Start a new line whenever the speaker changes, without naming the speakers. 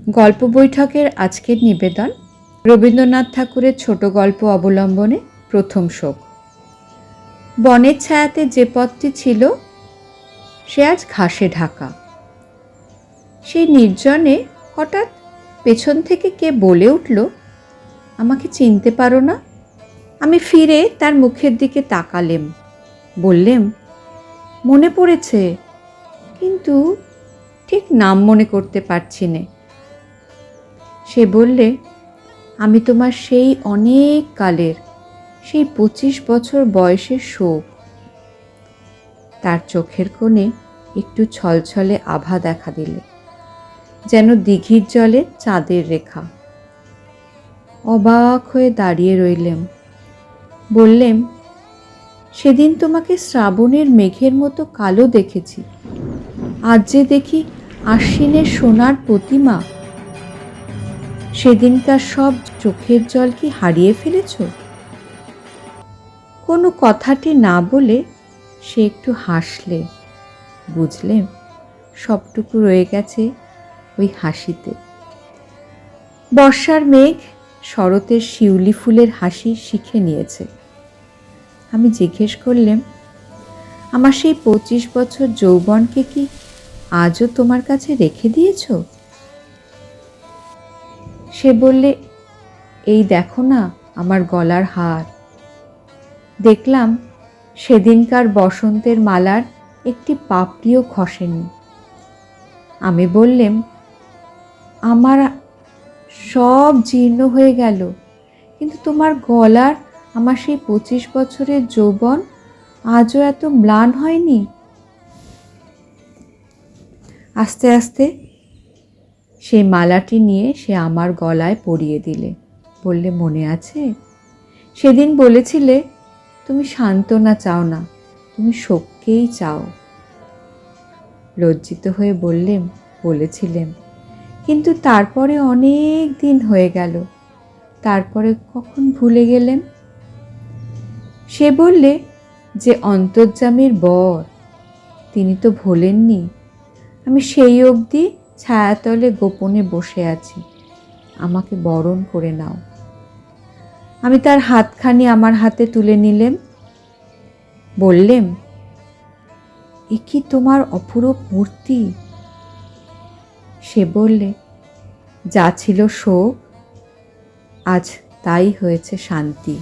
গল্প বৈঠকের আজকের নিবেদন রবীন্দ্রনাথ ঠাকুরের ছোট গল্প অবলম্বনে প্রথম শোক। বনের ছায়াতে যে পথটি ছিল সে আজ ঘাসে ঢাকা। সেই নির্জনে হঠাৎ পেছন থেকে কে বলে উঠল, আমাকে চিনতে পারো না? আমি ফিরে তার মুখের দিকে তাকালেম, বললেম, মনে পড়েছে, কিন্তু ঠিক নাম মনে করতে পারছি নে। সে বললে, আমি তোমার সেই অনেক কালের, সেই 25 বছর বয়সের শোক। তার চোখের কোণে একটু ছলছলে আভা দেখা দিলে, যেন দিঘির জলে চাঁদের রেখা। অবাক হয়ে দাঁড়িয়ে রইলেম। বললেম, সেদিন তোমাকে শ্রাবণের মেঘের মতো কালো দেখেছি, আজ যে দেখি আশ্বিনের সোনার প্রতিমা। সেদিনকার সব চোখের জল কি হারিয়ে ফেলেছ? কোনো কথাটি না বলে সে একটু হাসলে। বুঝলেম সবটুকু রয়ে গেছে ওই হাসিতে। বর্ষার মেঘ শরতের শিউলি ফুলের হাসি শিখে নিয়েছে। আমি জিজ্ঞেস করলেম, আমার সেই 25 বছর যৌবনকে কি আজও তোমার কাছে রেখে দিয়েছ? সে বললে, এই দেখো না আমার গলার হার। দেখলাম সেদিনকার বসন্তের মালার একটি পাপড়িও খসেনি। আমি বললেম, আমার সব জীর্ণ হয়ে গেল, কিন্তু তোমার গলার আমার সেই 25 বছরের যৌবন আজও এত ম্লান হয়নি। আস্তে আস্তে সেই মালাটি নিয়ে সে আমার গলায় পরিয়ে দিলে। বললে, মনে আছে, সেদিন বলেছিলে তুমি সান্ত্বনা চাও না, তুমি শোককেই চাও। লজ্জিত হয়ে বলেছিলেন, কিন্তু তারপরে অনেক দিন হয়ে গেল, তারপরে কখন ভুলে গেলেন? সে বললে যে অন্তর্যামীর বর, তিনি তো ভোলেননি। আমি সেই অবধি ছায়াতলে গোপনে বসে আছি, আমাকে বরণ করে নাও। আমি তার হাতখানি আমার হাতে তুলে নিলেম। বললেম, এ কি তোমার অপরূপ মূর্তি? সে বললে, যা ছিল শোক আজ তাই হয়েছে শান্তি।